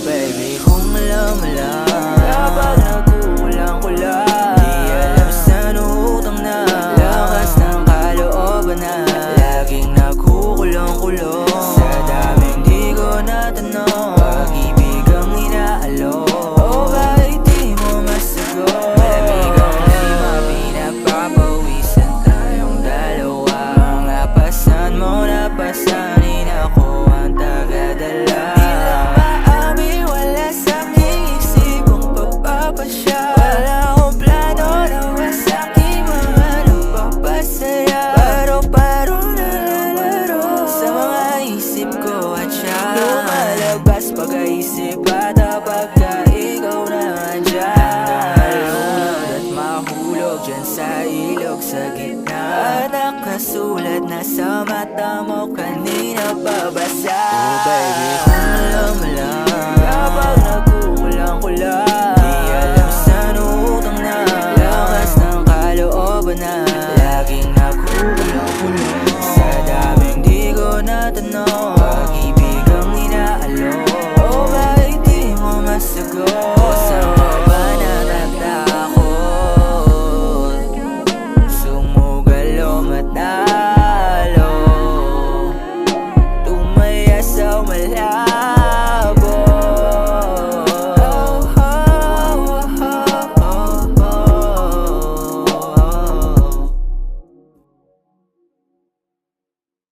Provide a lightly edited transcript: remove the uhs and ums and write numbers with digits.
Baby, kung alam mo lang, kapag nagkukulang-kulang, di alam saan utang na, lakas ng kalooban na, laging nagkukulong-kulong, sa daming di ko natanong, pag-ibig ang inaalok, o kahit di mo masagot, malamig ang lima, pinagpapawisan tayong dalawa, mga pasan mo napasanin ako ang tagadala. Wala akong plano na wasakin mga nagpapasaya, paro-paro nalalaro sa mga isip ko at siya lumalabas pag-aisip at pagka ikaw na andyan, nalunod at mahulog dyan sa ilog sa gitna, at nakasulat na sa mata mo kanina babasa. Oh baby,